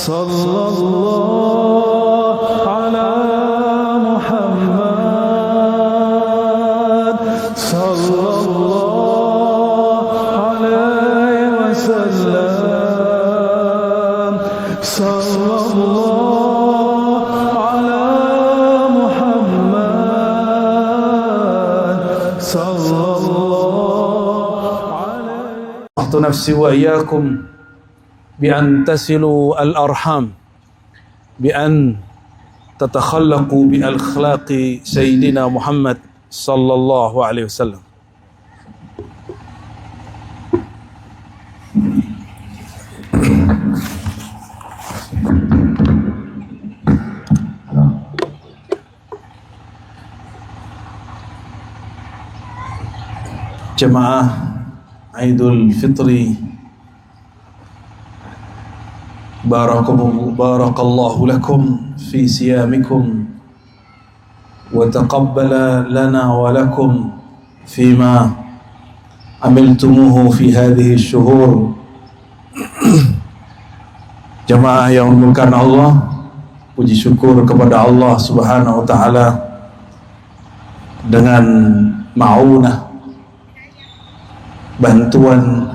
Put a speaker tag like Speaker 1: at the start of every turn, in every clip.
Speaker 1: Sallallahu ala Muhammad sallallahu alaihi wasallam. Sallallahu ala Muhammad sallallahu alaihi. Ahtu nafsi wa iyyakum بأن تصلوا الأرحام بأن تتخلقوا بأخلاق سيدنا محمد صلى الله عليه وسلم. Jemaah Aidul Fitri, barakallahu lakum fi siyamikum wa taqabbala lana wa lakum fima amiltumuhu fi hadhihi syuhur. Jemaah yang dimuliakan Allah, puji syukur kepada Allah Subhanahu wa taala dengan ma'unah, bantuan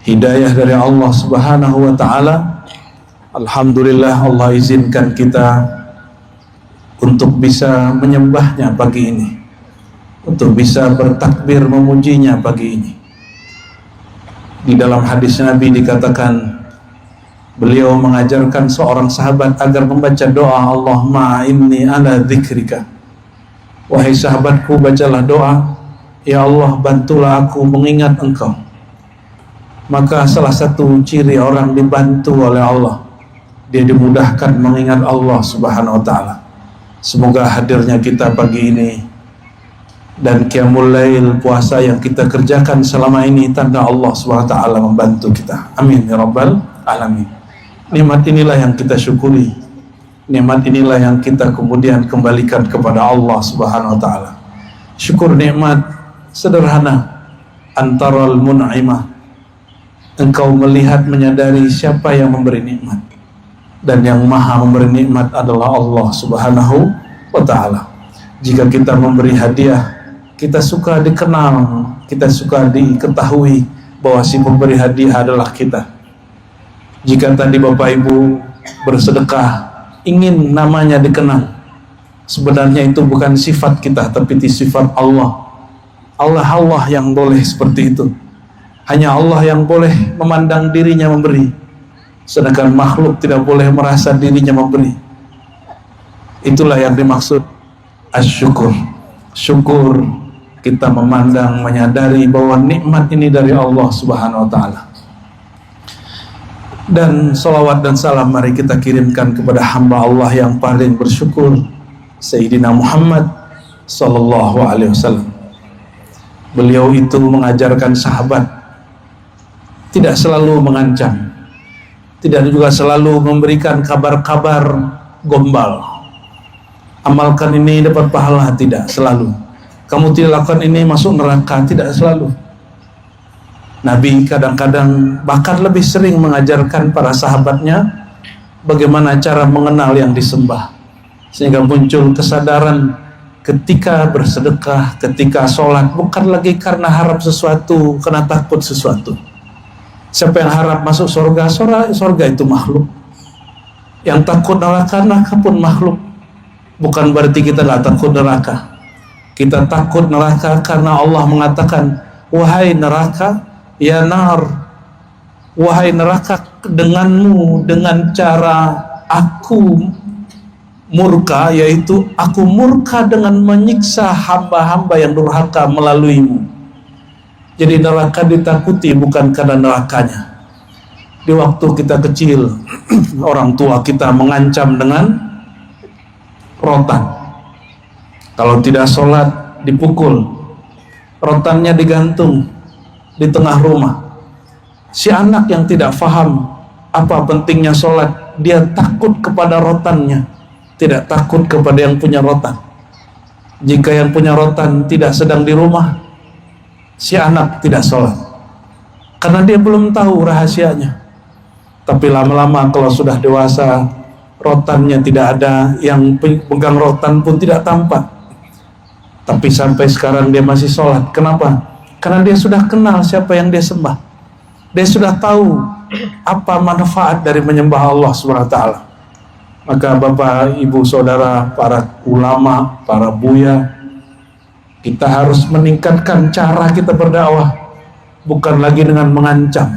Speaker 1: hidayah dari Allah Subhanahu wa taala. Alhamdulillah, Allah izinkan kita untuk bisa menyembahnya pagi ini, untuk bisa bertakbir memujinya pagi ini. Di dalam hadis Nabi dikatakan, beliau mengajarkan seorang sahabat agar membaca doa, Allahumma inni ala dzikrika. Wahai sahabatku, bacalah doa, ya Allah, bantulah aku mengingat engkau. Maka salah satu ciri orang dibantu oleh Allah, dia dimudahkan mengingat Allah Subhanahu wa ta'ala. Semoga hadirnya kita pagi ini dan qiyamul lail, puasa yang kita kerjakan selama ini, tanda Allah Subhanahu wa ta'ala membantu kita. Amin ya rabbal alamin. Nikmat inilah yang kita syukuri, nikmat inilah yang kita kemudian kembalikan kepada Allah Subhanahu wa ta'ala. Syukur nikmat sederhana, antaral mun'imah, engkau melihat, menyadari siapa yang memberi nikmat, dan yang maha memberi nikmat adalah Allah Subhanahu wa ta'ala. Jika kita memberi hadiah, kita suka dikenal, kita suka diketahui bahwa si pemberi hadiah adalah kita. Jika tadi Bapak Ibu bersedekah, ingin namanya dikenal, sebenarnya itu bukan sifat kita, tapi itu sifat Allah. Allah yang boleh seperti itu. Hanya Allah yang boleh memandang dirinya memberi, sedangkan makhluk tidak boleh merasa dirinya memberi. Itulah yang dimaksud asyukur. Syukur, kita memandang, menyadari bahwa nikmat ini dari Allah Subhanahu wa ta'ala. Dan salawat dan salam mari kita kirimkan kepada hamba Allah yang paling bersyukur, Sayyidina Muhammad sallallahu alaihi wasallam. Beliau itu mengajarkan sahabat tidak selalu mengancam, tidak juga selalu memberikan kabar-kabar gombal. Amalkan ini dapat pahala, tidak selalu. Kamu tidak lakukan ini masuk neraka, tidak selalu. Nabi kadang-kadang bahkan lebih sering mengajarkan para sahabatnya bagaimana cara mengenal yang disembah, sehingga muncul kesadaran ketika bersedekah, ketika sholat, bukan lagi karena harap sesuatu, karena takut sesuatu. Siapa yang harap masuk surga, surga itu makhluk. Yang takut neraka pun makhluk. Bukan berarti kita nggak takut neraka. Kita takut neraka karena Allah mengatakan, wahai neraka, ya nar, wahai neraka, denganmu, dengan cara aku murka, yaitu aku murka dengan menyiksa hamba-hamba yang durhaka melaluimu. Jadi neraka ditakuti bukan karena nerakanya. Di waktu kita kecil, orang tua kita mengancam dengan rotan. Kalau tidak sholat, dipukul. Rotannya digantung di tengah rumah. Si anak yang tidak faham apa pentingnya sholat, dia takut kepada rotannya, tidak takut kepada yang punya rotan. Jika yang punya rotan tidak sedang di rumah, si anak tidak sholat karena dia belum tahu rahasianya. Tapi lama-lama kalau sudah dewasa, rotannya tidak ada, yang pegang rotan pun tidak tampak. Tapi sampai sekarang dia masih sholat. Kenapa? Karena dia sudah kenal siapa yang dia sembah. Dia sudah tahu apa manfaat dari menyembah Allah SWT. Maka Bapak, Ibu, Saudara, para ulama, para buya, kita harus meningkatkan cara kita berdakwah. Bukan lagi dengan mengancam,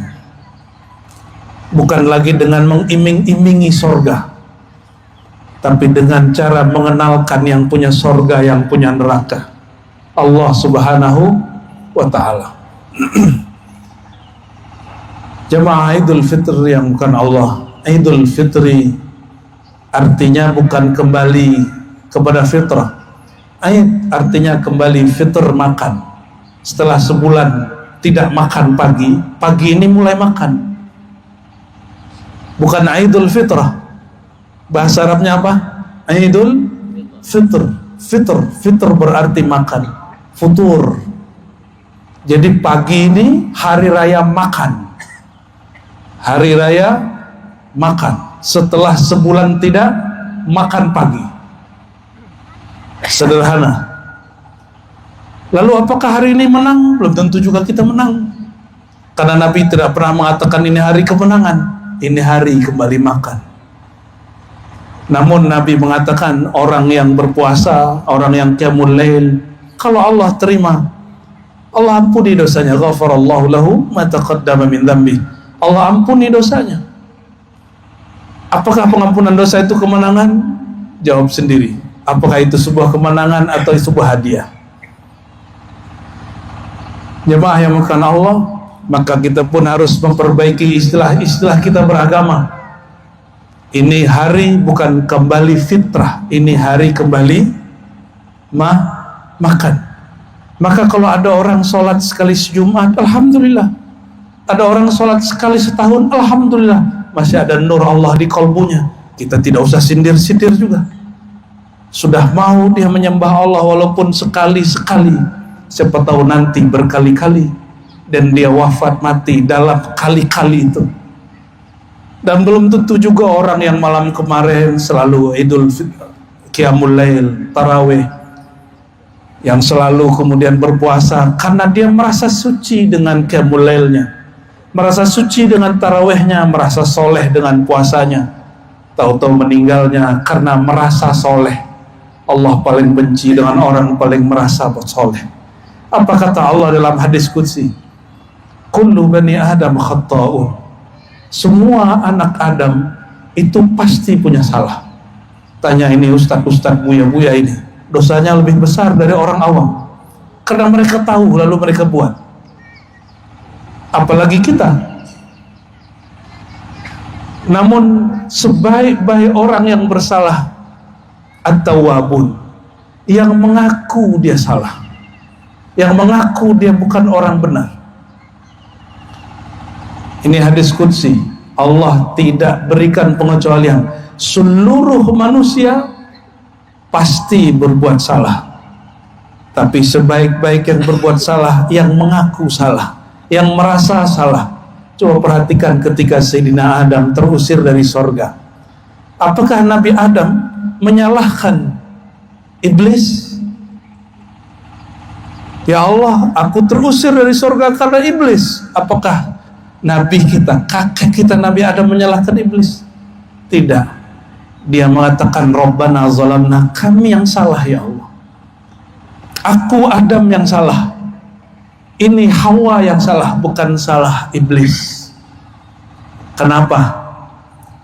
Speaker 1: bukan lagi dengan mengiming-imingi sorga, tapi dengan cara mengenalkan yang punya sorga, yang punya neraka, Allah Subhanahu wa ta'ala. Jamaah Idul Fitr yang bukan Allah, Idul Fitri artinya bukan kembali kepada fitrah. Aid artinya kembali fitr, makan. Setelah sebulan tidak makan pagi ini mulai makan. Bukan Idul Fitrah. Bahasa Arabnya apa? Idul Fitr. Fitr berarti makan, futur. Jadi pagi ini hari raya makan. Hari raya makan. Setelah sebulan tidak makan pagi. Sederhana. Lalu apakah hari ini menang? Belum tentu juga kita menang. Karena Nabi tidak pernah mengatakan ini hari kemenangan, ini hari kembali makan. Namun Nabi mengatakan orang yang berpuasa, orang yang qiyamul lail, kalau Allah terima, Allah ampuni dosanya. Ghafarallahu lahu ma taqaddama min dzambi. Allah ampuni dosanya. Apakah pengampunan dosa itu kemenangan? Jawab sendiri. Apakah itu sebuah kemenangan atau sebuah hadiah? Jemaah yang bukan Allah, maka kita pun harus memperbaiki istilah-istilah kita beragama. Ini hari bukan kembali fitrah, ini hari kembali makan. Maka kalau ada orang sholat sekali sejumat, alhamdulillah. Ada orang sholat sekali setahun, alhamdulillah. Masih ada nur Allah di kalbunya. Kita tidak usah sindir-sindir juga. Sudah mau dia menyembah Allah walaupun sekali-sekali. Siapa tahu nanti berkali-kali, dan dia wafat mati dalam kali-kali itu. Dan belum tentu juga orang yang malam kemarin selalu Idul Qiyamul Lail, Tarawih, yang selalu kemudian berpuasa karena dia merasa suci dengan Qiyamul Lailnya, merasa suci dengan Tarawihnya, merasa soleh dengan puasanya. Tahu-tahu meninggalnya karena merasa soleh. Allah paling benci dengan orang paling merasa soleh. Apa kata Allah dalam hadis qudsi? Kullu bani Adam khatta'un. Semua anak Adam itu pasti punya salah. Tanya ini ustaz-ustaz buya-buya ini, dosanya lebih besar dari orang awam. Karena mereka tahu lalu mereka buat. Apalagi kita. Namun sebaik-baik orang yang bersalah, at-tawwabun, yang mengaku dia salah, yang mengaku dia bukan orang benar. Ini hadis qudsi. Allah tidak berikan pengecualian. Seluruh manusia pasti berbuat salah. Tapi sebaik-baik yang berbuat salah, yang mengaku salah, yang merasa salah. Coba perhatikan ketika Sayyidina Adam terusir dari sorga. Apakah Nabi Adam menyalahkan iblis? Ya Allah, aku terusir dari sorga karena iblis. Apakah Nabi kita, kakek kita Nabi Adam menyalahkan iblis? Tidak. Dia mengatakan Rabbana zalamna, kami yang salah ya Allah. Aku Adam yang salah. Ini Hawa yang salah, bukan salah iblis. Kenapa?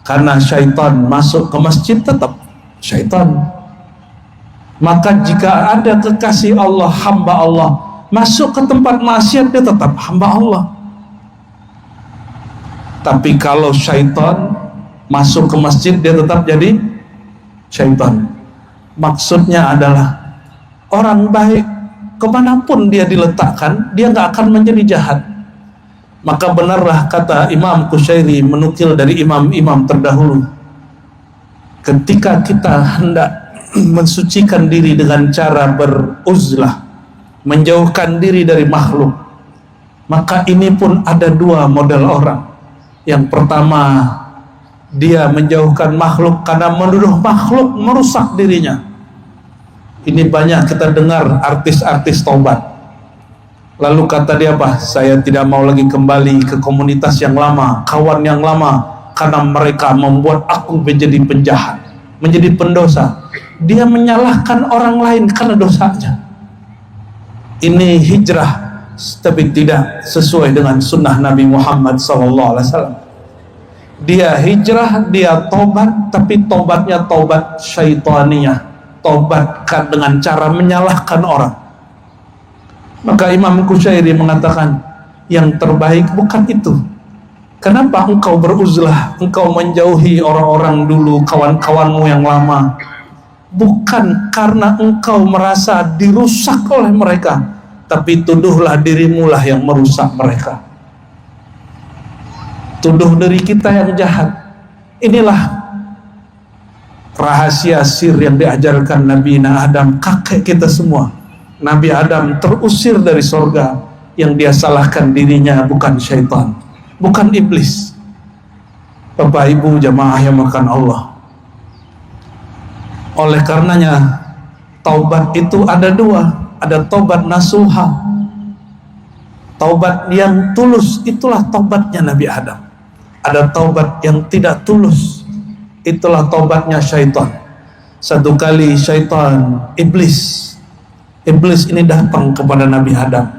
Speaker 1: Karena syaitan masuk ke masjid tetap syaitan. Maka jika ada kekasih Allah, hamba Allah, masuk ke tempat maksiat, dia tetap hamba Allah. Tapi kalau syaitan masuk ke masjid, dia tetap jadi syaitan. Maksudnya adalah orang baik kemanapun dia diletakkan, dia nggak akan menjadi jahat. Maka benarlah kata Imam Qushairi menukil dari imam-imam terdahulu, ketika kita hendak mensucikan diri dengan cara beruzlah, menjauhkan diri dari makhluk, maka ini pun ada dua model orang. Yang pertama, Dia menjauhkan makhluk karena menuduh makhluk merusak dirinya. Ini banyak kita dengar artis-artis taubat. Lalu kata dia apa? Saya tidak mau lagi kembali ke komunitas yang lama, kawan yang lama, karena mereka membuat aku menjadi penjahat, menjadi pendosa. Dia menyalahkan orang lain karena dosanya. Ini hijrah, tapi tidak sesuai dengan sunnah Nabi Muhammad SAW. Dia hijrah, dia tobat, tapi tobatnya tobat syaitaniyah, tobat dengan cara menyalahkan orang. Maka Imam Qushairi mengatakan, yang terbaik bukan itu. Kenapa engkau beruzlah, engkau menjauhi orang-orang dulu, kawan-kawanmu yang lama? Bukan karena engkau merasa dirusak oleh mereka, tapi tuduhlah dirimu lah yang merusak mereka. Tuduh diri kita yang jahat. Inilah rahasia sir yang diajarkan Nabi Adam, kakek kita semua. Nabi Adam terusir dari sorga, yang dia salahkan dirinya bukan syaitan, bukan iblis. Bapak Ibu jamaah yang makan Allah, oleh karenanya taubat itu ada dua. Ada taubat nasuha, taubat yang tulus, itulah taubatnya Nabi Adam. Ada taubat yang tidak tulus, itulah taubatnya syaitan. Satu kali syaitan, iblis ini datang kepada Nabi Adam,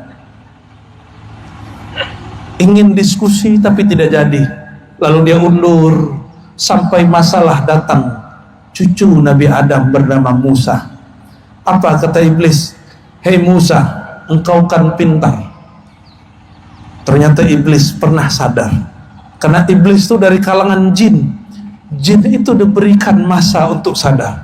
Speaker 1: ingin diskusi tapi tidak jadi. Lalu dia undur sampai masalah datang cucu Nabi Adam bernama Musa. Apa kata iblis? Hei Musa, engkau kan pintar. Ternyata iblis pernah sadar, karena iblis itu dari kalangan jin. Jin itu diberikan masa untuk sadar.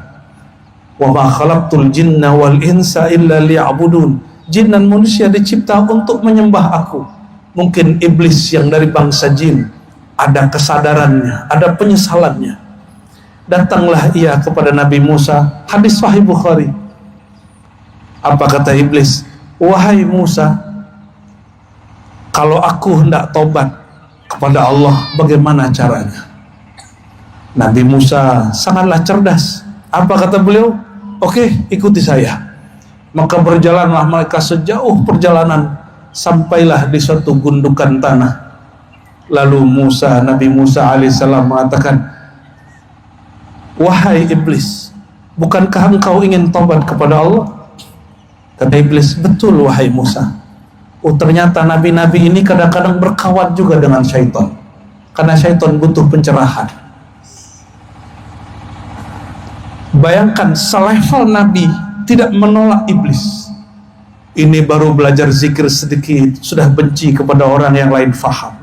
Speaker 1: Wa ma khalaqtul jinna wal insa illa liya'budun. Jin dan manusia dicipta untuk menyembah aku. Mungkin iblis yang dari bangsa jin ada kesadarannya, ada penyesalannya. Datanglah ia kepada Nabi Musa. Hadis Sahih Bukhari. Apa kata iblis? Wahai Musa, kalau aku hendak tobat kepada Allah, bagaimana caranya? Nabi Musa sangatlah cerdas. Apa kata beliau? Oke, ikuti saya. Maka berjalanlah mereka sejauh perjalanan, sampailah di suatu gundukan tanah. Lalu Nabi Musa alaihissalam mengatakan, wahai iblis, bukankah engkau ingin tobat kepada Allah? Kata iblis, betul wahai Musa. Oh, ternyata nabi-nabi ini kadang-kadang berkawan juga dengan syaitan, karena syaitan butuh pencerahan. Bayangkan, selevel nabi tidak menolak iblis. Ini baru belajar zikir sedikit, sudah benci kepada orang yang lain faham.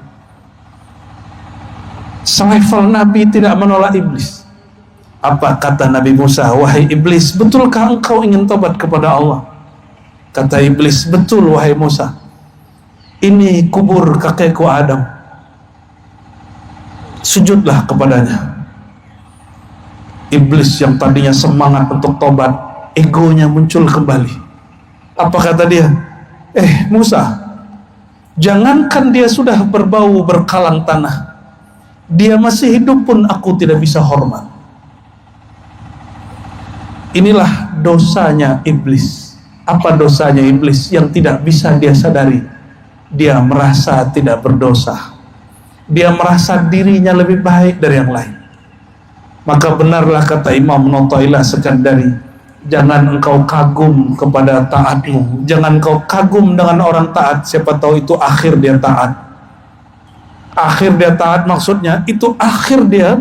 Speaker 1: Selevel nabi tidak menolak iblis. Apa kata Nabi Musa? Wahai iblis, betulkah engkau ingin tobat kepada Allah? Kata iblis, betul wahai Musa. Ini kubur kakekku Adam, sujudlah kepadanya. Iblis yang tadinya semangat untuk tobat, egonya muncul kembali. Apa kata dia? Musa, jangankan dia sudah berbau berkalang tanah, dia masih hidup pun aku tidak bisa hormat. Inilah dosanya iblis. Apa dosanya iblis yang tidak bisa dia sadari? Dia merasa tidak berdosa, dia merasa dirinya lebih baik dari yang lain. Maka benarlah kata Imam Nawawi Sekandari, jangan engkau kagum kepada taatmu, jangan engkau kagum dengan orang taat. Siapa tahu itu akhir dia taat. Akhir dia taat maksudnya itu akhir dia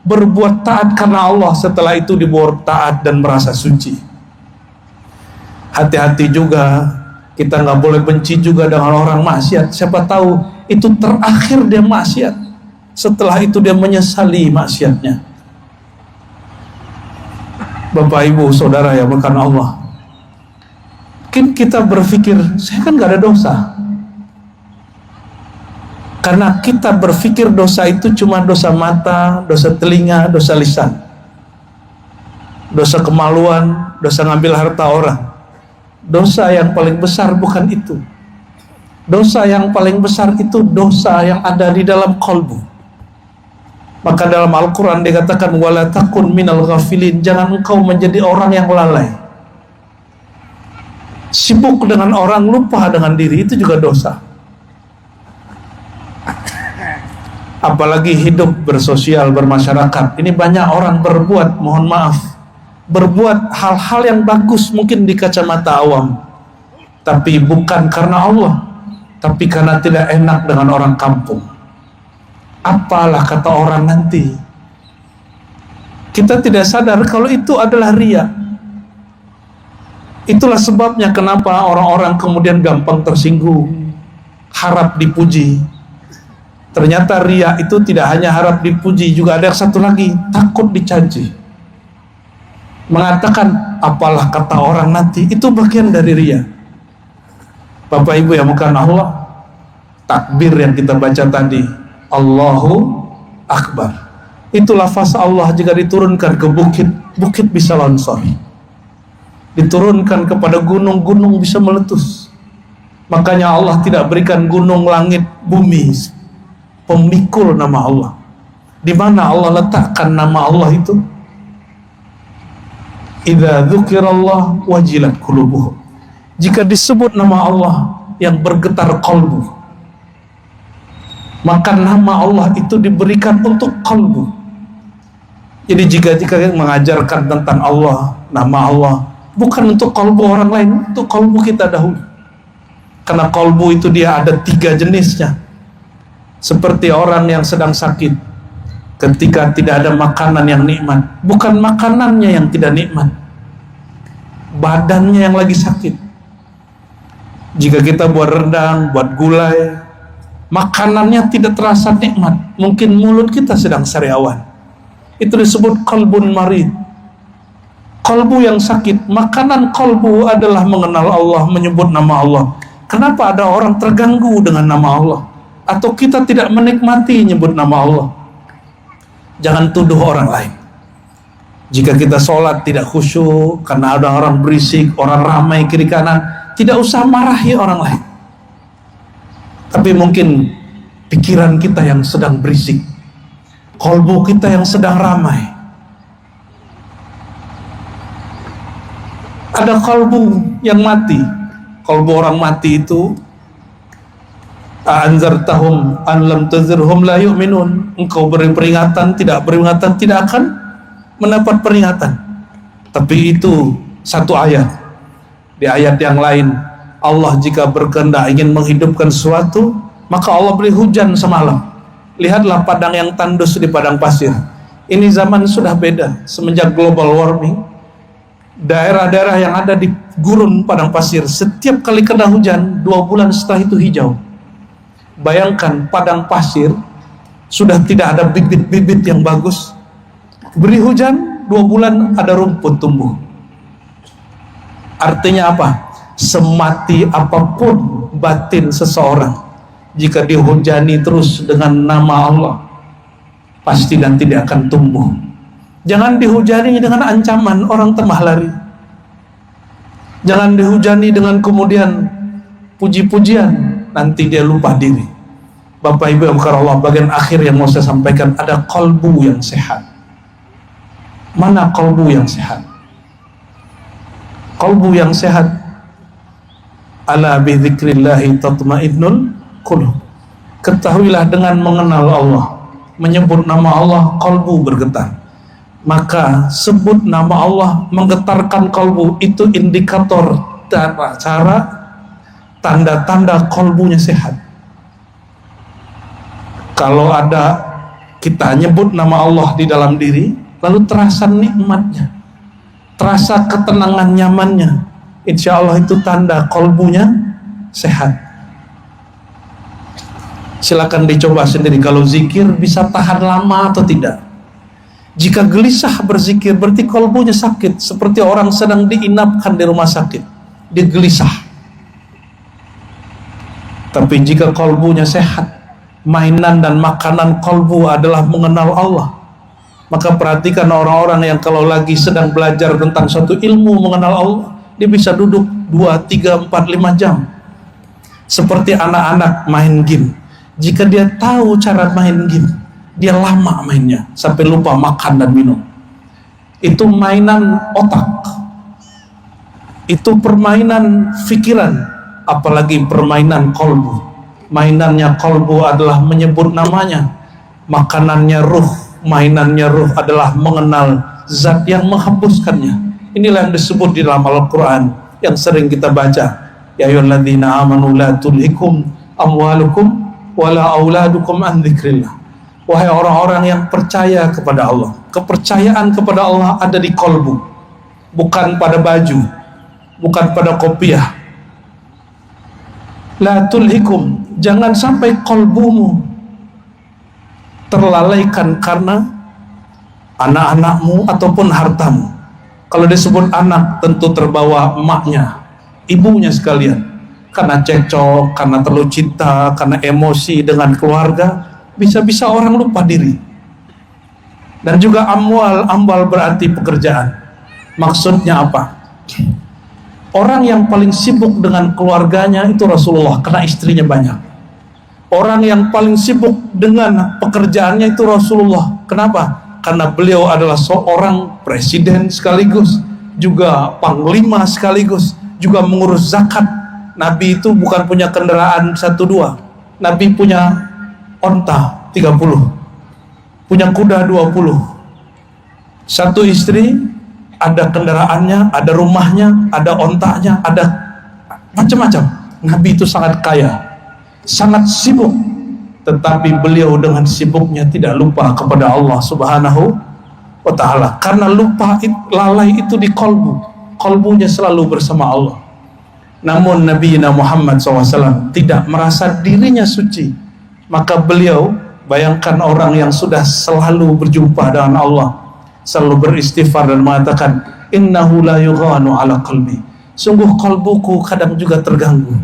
Speaker 1: berbuat taat karena Allah, setelah itu dibuat taat dan merasa suci. Hati-hati juga, kita nggak boleh benci juga dengan orang maksiat. Siapa tahu itu terakhir dia maksiat, setelah itu dia menyesali maksiatnya. Bapak Ibu Saudara yang bukan Allah, mungkin kita berpikir saya kan nggak ada dosa, karena kita berpikir dosa itu cuma dosa mata, dosa telinga, dosa lisan, dosa kemaluan, dosa ngambil harta orang. Dosa yang paling besar bukan itu. Dosa yang paling besar itu dosa yang ada di dalam kolbu. Maka dalam Al-Quran dikatakan wala takun minal ghafilin, jangan engkau menjadi orang yang lalai. Sibuk dengan orang, lupa dengan diri, itu juga dosa. Apalagi hidup bersosial, bermasyarakat. Ini banyak orang berbuat, mohon maaf, berbuat hal-hal yang bagus mungkin di kacamata awam, tapi bukan karena Allah, tapi karena tidak enak dengan orang kampung. Apalah kata orang nanti. Kita tidak sadar kalau itu adalah riya. Itulah sebabnya kenapa orang-orang kemudian gampang tersinggung, harap dipuji. Ternyata riya itu tidak hanya harap dipuji, juga ada yang satu lagi, takut dicaci. Mengatakan apalah kata orang nanti, itu bagian dari riya. Bapak Ibu yang bukan Allah, takbir yang kita baca tadi, Allahu Akbar, itu lafaz Allah jika diturunkan ke bukit, bukit bisa longsor. Diturunkan kepada gunung, gunung bisa meletus. Makanya Allah tidak berikan gunung, langit, bumi pemikul nama Allah. Di mana Allah letakkan nama Allah itu? Idza dzukirallah wajilat qulubuhum. Jika disebut nama Allah yang bergetar kalbu, maka nama Allah itu diberikan untuk kalbu. Jadi jika mengajarkan tentang Allah, nama Allah, bukan untuk kalbu orang lain, untuk kalbu kita dahulu. Karena kalbu itu dia ada 3 jenisnya. Seperti orang yang sedang sakit, ketika tidak ada makanan yang nikmat, bukan makanannya yang tidak nikmat, badannya yang lagi sakit. Jika kita buat rendang, buat gulai, makanannya tidak terasa nikmat, mungkin mulut kita sedang sariawan, itu disebut qalbun marid, kalbu yang sakit. Makanan kalbu adalah mengenal Allah, menyebut nama Allah. Kenapa ada orang terganggu dengan nama Allah, atau kita tidak menikmati nyebut nama Allah? Jangan tuduh orang lain. Jika kita sholat tidak khusyuk karena ada orang berisik, orang ramai kiri kanan, tidak usah marahi orang lain. Tapi mungkin pikiran kita yang sedang berisik, kalbu kita yang sedang ramai. Ada kalbu yang mati. Kalbu orang mati itu, anzartahum an lam tazirhum la yu'minun. Engkau beri peringatan, tidak peringatan, tidak akan mendapat peringatan. Tapi itu satu ayat. Di ayat yang lain, Allah jika berkehendak ingin menghidupkan sesuatu, maka Allah beri hujan semalam. Lihatlah padang yang tandus di padang pasir. Ini zaman sudah beda semenjak global warming. Daerah-daerah yang ada di gurun padang pasir, setiap kali kena hujan 2 bulan setelah itu hijau. Bayangkan padang pasir sudah tidak ada bibit-bibit yang bagus, beri hujan 2 bulan ada rumput tumbuh. Artinya apa? Semati apapun batin seseorang, jika dihujani terus dengan nama Allah, pasti dan tidak akan tumbuh. Jangan dihujani dengan ancaman, orang temah lari. Jangan dihujani dengan kemudian puji-pujian, nanti dia lupa diri. Bapak Ibu yang bukan Allah, bagian akhir yang mau saya sampaikan, ada kalbu yang sehat. Mana kalbu yang sehat? Kalbu yang sehat, ala bi dzikrillahi tatmainnul qulub. Ketahuilah dengan mengenal Allah, menyebut nama Allah, kalbu bergetar. Maka sebut nama Allah, menggetarkan kalbu, itu indikator cara tanda-tanda kalbunya sehat. Kalau ada kita nyebut nama Allah di dalam diri, lalu terasa nikmatnya, terasa ketenangan nyamannya, insya Allah itu tanda kalbunya sehat. Silakan dicoba sendiri, kalau zikir bisa tahan lama atau tidak. Jika gelisah berzikir, berarti kalbunya sakit, seperti orang sedang diinapkan di rumah sakit, dia gelisah. Tapi jika kalbunya sehat, mainan dan makanan kalbu adalah mengenal Allah. Maka perhatikan orang-orang yang kalau lagi sedang belajar tentang suatu ilmu mengenal Allah, dia bisa duduk 2, 3, 4, 5 jam. Seperti anak-anak main game. Jika dia tahu cara main game, dia lama mainnya sampai lupa makan dan minum. Itu mainan otak, itu permainan pikiran, apalagi permainan kolbu. Mainannya kolbu adalah menyebut namanya, makanannya ruh, mainannya ruh adalah mengenal zat yang menghembuskannya. Inilah yang disebut di dalam Al-Quran yang sering kita baca, ya ayyuhalladzina amanu la tulhikum amwalukum wala auladukum an dzikrillah. Wahai orang-orang yang percaya kepada Allah, kepercayaan kepada Allah ada di kolbu, bukan pada baju, bukan pada kopiah. La tulhikum, jangan sampai kolbumu terlalaikan karena anak-anakmu ataupun hartamu. Kalau disebut anak tentu terbawa emaknya, ibunya sekalian, karena cekcok, karena terlalu cinta, karena emosi dengan keluarga, bisa-bisa orang lupa diri. Dan juga ambal berarti pekerjaan. Maksudnya apa? Orang yang paling sibuk dengan keluarganya itu Rasulullah, karena istrinya banyak. Orang yang paling sibuk dengan pekerjaannya itu Rasulullah. Kenapa? Karena beliau adalah seorang presiden sekaligus, juga panglima sekaligus, juga mengurus zakat. Nabi itu bukan punya kendaraan 1-2. Nabi punya onta 30, punya kuda 20. Satu istri, ada kendaraannya, ada rumahnya, ada ontanya, ada macam-macam. Nabi itu sangat kaya, sangat sibuk, tetapi beliau dengan sibuknya tidak lupa kepada Allah Subhanahu wa ta'ala. Karena lupa, lalai itu di kolbu, kolbunya selalu bersama Allah. Namun Nabi Muhammad SAW tidak merasa dirinya suci. Maka beliau, bayangkan orang yang sudah selalu berjumpa dengan Allah, selalu beristighfar dan mengatakan, innahu la yughanu ala qalbi, sungguh kalbuku kadang juga terganggu.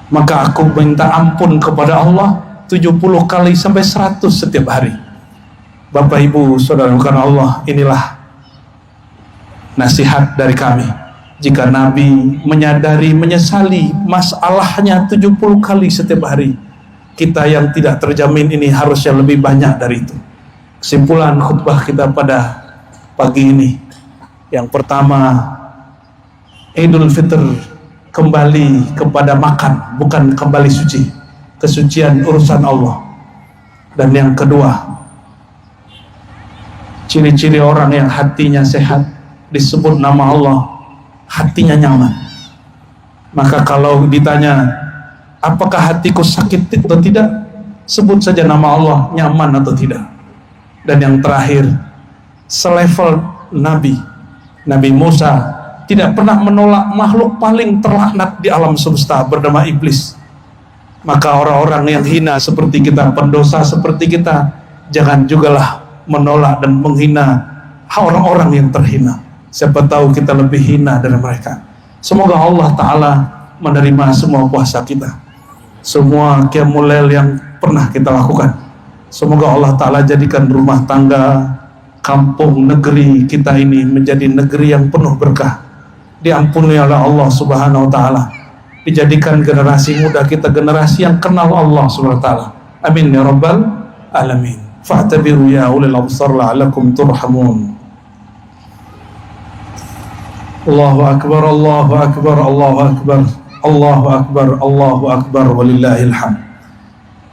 Speaker 1: Maka aku minta ampun kepada Allah 70 kali sampai 100 setiap hari. Bapak Ibu Saudara karena Allah, inilah nasihat dari kami. Jika Nabi menyadari, menyesali masalahnya 70 kali setiap hari, kita yang tidak terjamin ini harusnya lebih banyak dari itu. Kesimpulan khutbah kita pada pagi ini, yang pertama, Idul Fitr kembali kepada makan, bukan kembali suci. Kesucian urusan Allah. Dan yang kedua, ciri-ciri orang yang hatinya sehat, disebut nama Allah, hatinya nyaman. Maka kalau ditanya, apakah hatiku sakit atau tidak, sebut saja nama Allah, nyaman atau tidak. Dan yang terakhir, selevel Nabi Musa tidak pernah menolak makhluk paling terlaknat di alam semesta bernama iblis. Maka orang-orang yang hina seperti kita, pendosa seperti kita, jangan jugalah menolak dan menghina orang-orang yang terhina. Siapa tahu kita lebih hina dari mereka. Semoga Allah Ta'ala menerima semua puasa kita, semua qiyamul lail yang pernah kita lakukan. Semoga Allah Ta'ala jadikan rumah tangga, kampung, negeri kita ini menjadi negeri yang penuh berkah, diampuni oleh Allah Subhanahu wa Ta'ala, dijadikan generasi muda kita generasi yang kenal Allah Subhanahu wa Ta'ala. Amin ya rabbal alamin. Fa'tabiru ya ulil absar la'alakum turhamun. Allahu akbar, Allahu akbar, Allahu akbar, Allahu akbar, Allahu akbar, walillahil hamd.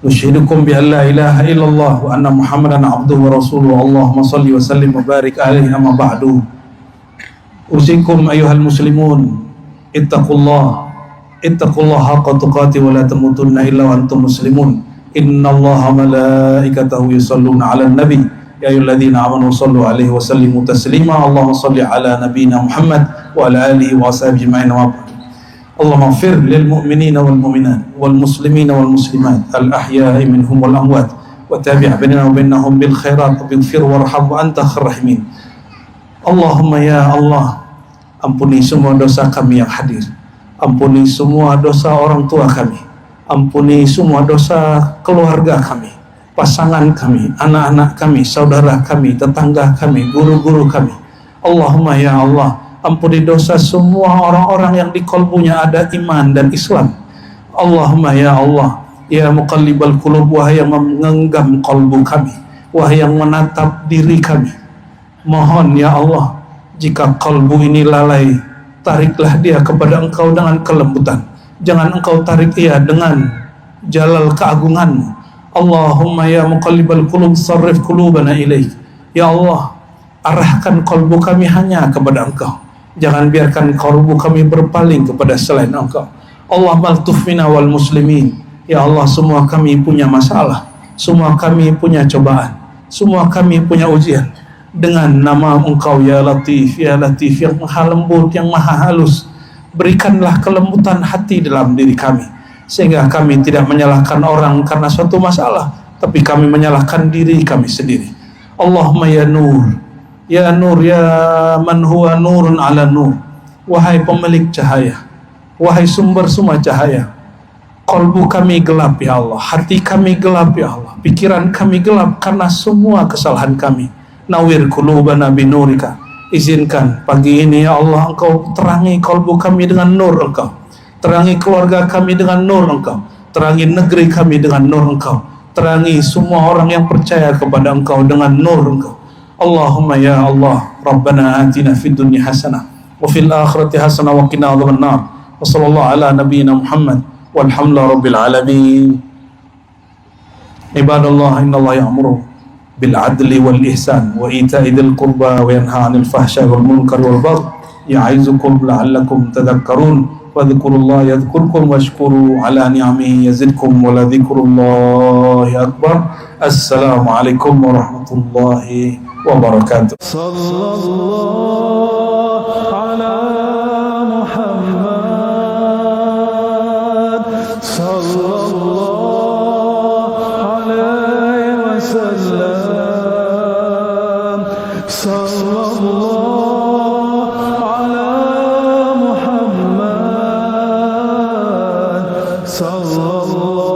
Speaker 1: Ushidukum bi an la ilaha illallah wa anna Muhammadan abduhu wa rasuluhu. Allahumma salli wa sallim wa barik alaihi, amma ba'du. Usikum ayyuhal muslimun, ittaqullah haqqa tuqatih wa la tamutunna illa wa antum muslimun. Innallaha malaikatahu yusalluna 'alan nabi ya ayyuhalladzina amanu sallu 'alaihi wa sallimu taslima. Allahumma salli 'ala nabiyyina Muhammad wa 'ala alihi wa ashabihi ajma'in. Allahumma ighfir lil mu'minina wal mu'minat wal muslimina wal muslimat al ahya'i minhum wal amwat wa tabi' bainana wa bainahum bil khairat waghfir warham wa anta khairur rahimin. Allahumma ya Allah, ampuni semua dosa kami yang hadir, ampuni semua dosa orang tua kami, ampuni semua dosa keluarga kami, pasangan kami, anak-anak kami, saudara kami, tetangga kami, guru-guru kami. Allahumma ya Allah, ampuni dosa semua orang-orang yang di kalbunya ada iman dan Islam. Allahumma ya Allah, Ya muqallibal qulub, wahai yang menggenggam kalbu kami, wahai yang menatap diri kami, mohon ya Allah, jika kalbu ini lalai, tariklah dia kepada Engkau dengan kelembutan. Jangan Engkau tarik ia dengan jalal keagungan-Mu. Allahumma ya muqallibal qulub sarrif qulubana ilaik. Ya Allah, arahkan kalbu kami hanya kepada Engkau. Jangan biarkan kalbu kami berpaling kepada selain Engkau. Allah maltuf minna wal muslimin. Ya Allah, semua kami punya masalah, semua kami punya cobaan, semua kami punya ujian. Dengan nama Engkau ya Latif yang maha lembut, yang maha halus, berikanlah kelembutan hati dalam diri kami, sehingga kami tidak menyalahkan orang karena suatu masalah, tapi kami menyalahkan diri kami sendiri. Allahumma ya nur, ya nur, ya man huwa nurun ala nur. Wahai pemilik cahaya, wahai sumber semua cahaya, kalbu kami gelap ya Allah, hati kami gelap ya Allah, pikiran kami gelap karena semua kesalahan kami. Nawir qulubana binurika. Izinkan pagi ini ya Allah, Engkau terangi kalbu kami dengan nur Engkau, terangi keluarga kami dengan nur Engkau, terangi negeri kami dengan nur Engkau, terangi semua orang yang percaya kepada Engkau dengan nur Engkau. Allahumma ya Allah, Rabbana atina fid dunya hasanah wa fil akhirati hasanah wa qina adzabannar. Wa sallallahu ala nabiyyina Muhammad walhamdulillahi rabbil alamin. Ibadallah, innallaha ya'muru bil adli wal ihsan wa ita'i dzil qurba wa yanha 'anil fahsya'i wal munkari wal baghi ya'izukum la'allakum tadhakkarun. Wa dzkurullaha yadhkurkum washkuru 'ala ni'amihi yazidkum wa la dzikrullahi akbar. Assalamu alaikum warahmatullahi wabarakatuh. Sallallahu ala Muhammad sallallahu alaihi wasallam. Sallallahu ala Muhammad sallallahu